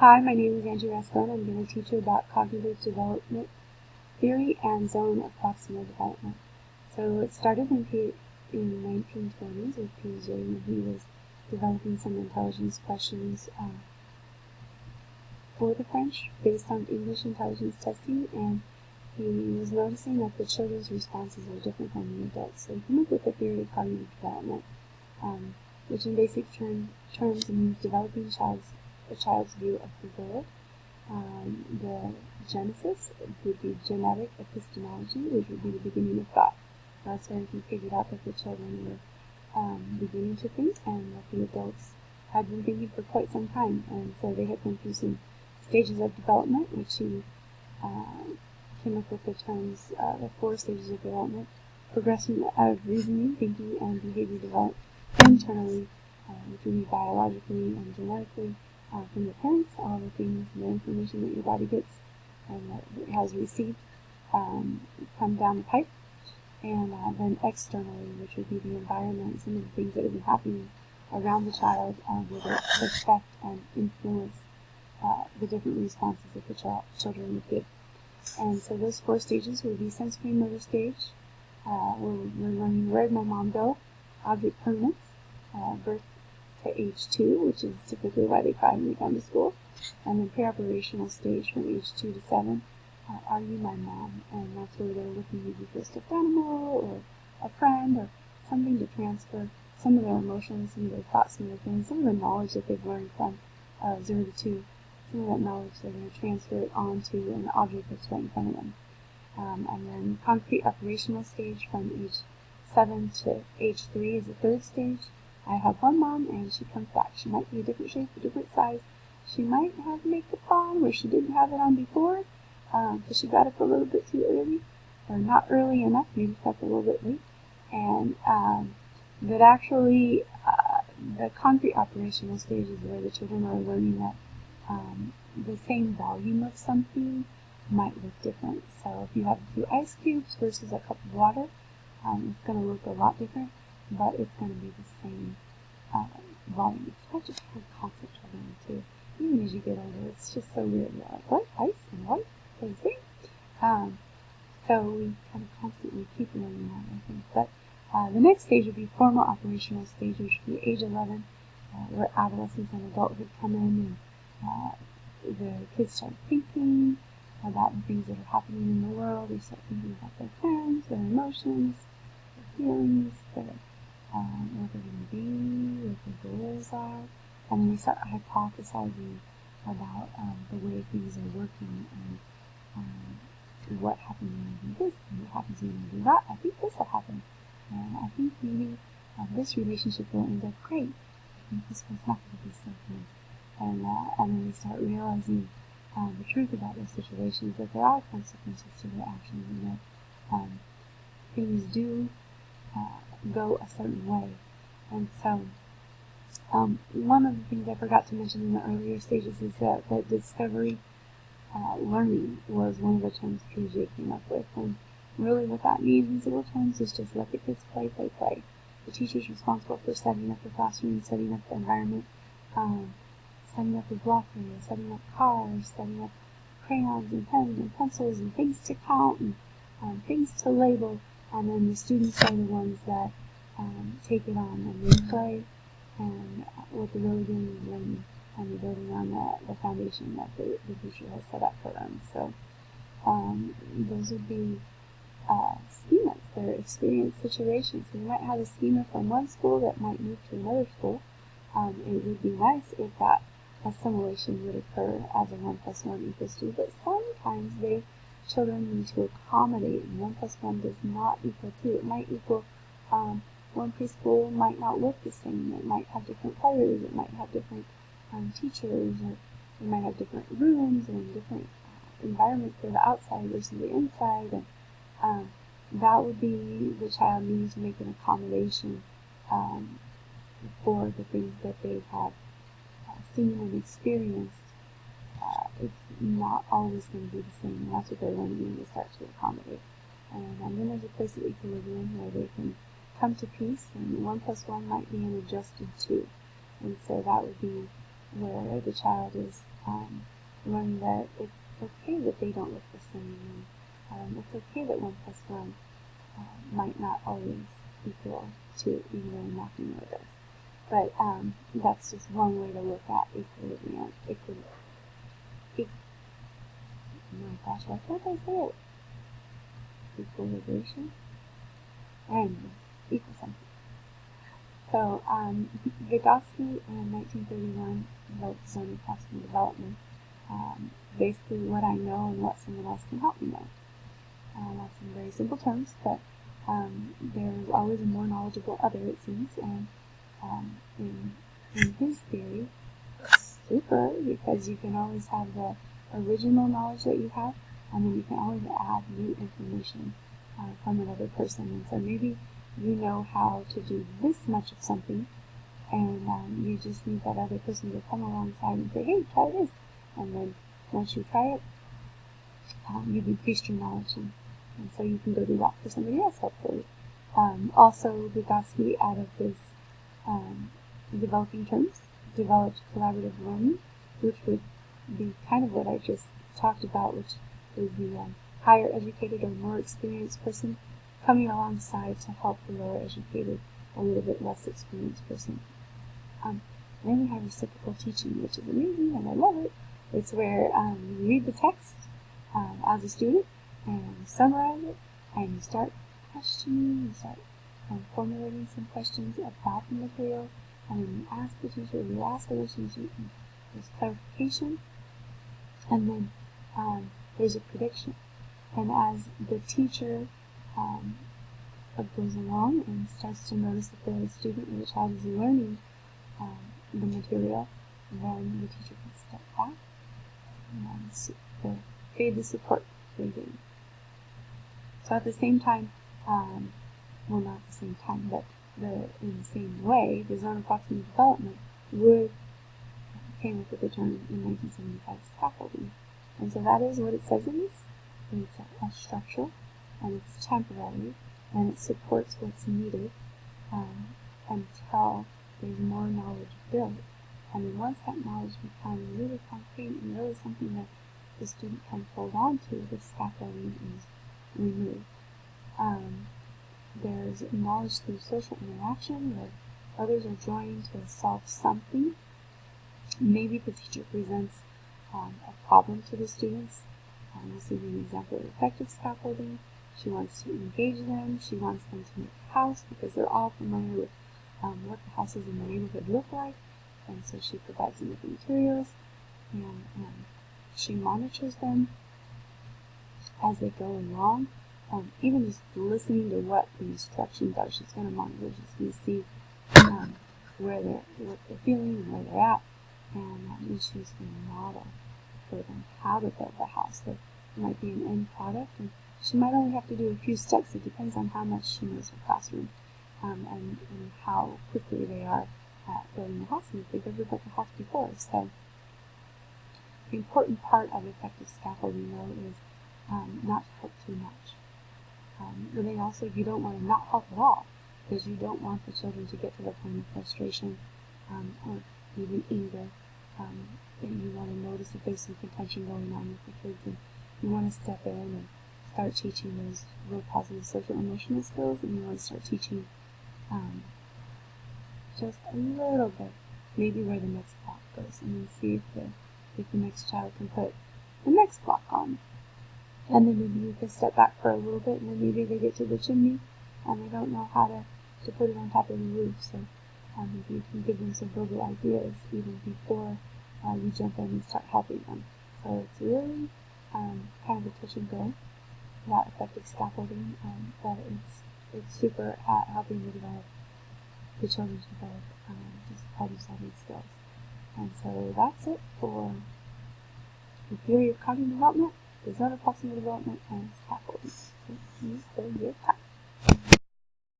Hi, my name is Angie Rascon. I'm going to teach you about cognitive development theory and zone of proximal development. So it started in 1920s with Piaget when he was developing some intelligence questions for the French based on English intelligence testing, and he was noticing that the children's responses were different from the adults. So he came up with the theory of cognitive development, which in basic terms means developing a child's view of the world. The genesis would be genetic epistemology, which would be the beginning of thought. That's where he figured out that the children were beginning to think, and that the adults had been thinking for quite some time. And so they had been through some stages of development, which he came up with the terms, the 4 stages of development: progression of reasoning, thinking, and behavior development internally, which would be biologically and genetically, from your parents, all the things, the information that your body gets and that it has received come down the pipe, and then externally, which would be the environment, some of the things that have been happening around the child would affect and influence the different responses that the children would give. And so those 4 stages would be sensory motor stage, we're learning where did my mom go, object permanence, birth to age 2, which is typically why they cry when they come to school, and then pre-operational stage from age 2 to 7, are you my mom? And that's where they're looking maybe for a stuffed animal or a friend or something to transfer some of their emotions, some of their thoughts, some of their feelings, some of the knowledge that they've learned from 0 to 2, some of that knowledge they're going to transfer it onto an object that's right in front of them. And then concrete operational stage from age 7 to age 3 is the 3rd stage. I have one mom and she comes back. She might be a different shape, a different size. She might have makeup on where she didn't have it on before, because she got up a little bit too early, or not early enough, maybe got up a little bit late. And but actually, the concrete operational stage is where the children are learning that the same volume of something might look different. So if you have a few ice cubes versus a cup of water, it's going to look a lot different, but it's going to be the same volume. It's such a hard concept to learn too. Even as you get older, it's just so weird. You're like, what? Ice and what? What is it? So we kind of constantly keep learning that, I think. But the next stage would be formal operational stage, which would be age 11, where adolescence and adulthood come in, and the kids start thinking about the things that are happening in the world. They start thinking about their friends, their emotions, their feelings, what they're going to be, what their goals are, and then they start hypothesizing about the way things are working, and what happens when I do this, and what happens when I do that. I think this will happen, and I think maybe this relationship will end up great. I think this one's not going to be so good. And then they start realizing the truth about those situations, that there are consequences to their actions, and that things do go a certain way. And so one of the things I forgot to mention in the earlier stages is that discovery learning was one of the terms Piaget came up with. And really what that means in simple terms is just let the kids play. The teacher's responsible for setting up the classroom, setting up the environment, setting up the block area, setting up cars, setting up crayons and pens and pencils and things to count and things to label, and then the students are the ones that take it on and they play, and what they're really doing is learning, and they're building on the foundation that the teacher has set up for them. So those would be schemas. They're experience situations. So you might have a schema from one school that might move to another school. It would be nice if that assimilation would occur as a 1 + 1 = 2, but sometimes children need to accommodate, and 1 + 1 does not equal 2. It might equal, one preschool might not look the same. It might have different colors, it might have different teachers, or it might have different rooms and different environment for the outside versus the inside, and that would be the child needing to make an accommodation for the things that they have seen and experienced. It's not always going to be the same, and that's what they're learning when they start to accommodate. And then there's a place of equilibrium where they can come to peace, and 1 + 1 might be an adjusted 2. And so that would be where the child is learning that it's okay that they don't look the same, and it's okay that 1 plus 1 might not always equal 2, even though in math we know it does. But that's just one way to look at equilibrium. Oh my gosh, why can't I say it? Equilibration? Anyways, equal something. So, Vygotsky in 1931 wrote Zone of Proximal Development. Basically what I know and what someone else can help me know. That's in very simple terms, but there's always a more knowledgeable other, it seems, and in his theory, super, because you can always have the original knowledge that you have, and then you can always add new information from another person. And so maybe you know how to do this much of something, and you just need that other person to come alongside and say, hey, try this. And then once you try it, you've increased your knowledge, and so you can go do that for somebody else, hopefully. Also, Vygotsky, out of his developing terms, developed collaborative learning, which would be kind of what I just talked about, which is the higher educated or more experienced person coming alongside to help the lower educated, a little bit less experienced person. Then we have reciprocal teaching, which is amazing, and I love it. It's where you read the text as a student, and you summarize it, and you start questioning, you start formulating some questions about the material, and then you ask the teacher, you ask other students, there's clarification, and then there's a prediction. And as the teacher goes along and starts to notice that the student or the child is learning the material, then the teacher can step back and fade the support grading. So at the same time, well, not at the same time, but in the same way, the zone of proximal development came up with the term in 1975 scaffolding. And so that is what it says it is. It's a structure, and it's temporary, and it supports what's needed until there's more knowledge built. And then once that knowledge becomes really concrete and really something that the student can hold on to, the scaffolding is removed. There's knowledge through social interaction, where others are joined to solve something. Maybe the teacher presents a problem to the students. This would be an example of effective scaffolding. She wants to engage them. She wants them to make a house because they're all familiar with what the houses in the neighborhood look like. And so she provides them with the materials, and she monitors them as they go along. Even just listening to what the instructions are, she's going to monitor. She's going to see what they're feeling and where they're at, and she's going to model for them how to build the house. There might be an end product, and she might only have to do a few steps. It depends on how much she knows her classroom and how quickly they are at building the house, and if they've ever built a house before. So the important part of effective scaffolding, though, is not to help too much. But then also, you don't want to not help at all, because you don't want the children to get to the point of frustration or even anger. And you want to notice if there's some contention going on with the kids, and you want to step in and start teaching those real positive social emotional skills, and you want to start teaching just a little bit, maybe where the next block goes, and then see if the next child can put the next block on. And then maybe you can step back for a little bit, and then maybe they get to the chimney and they don't know how to put it on top of the roof. So maybe you can give them some verbal ideas even before you jump in and start helping them. So it's really kind of a touch and go, that effective scaffolding, but it's super at helping to develop the children to develop just problem-solving skills. And so that's it for the theory of cognitive development, the zone of proximal development, and scaffolding. Thank you for your time.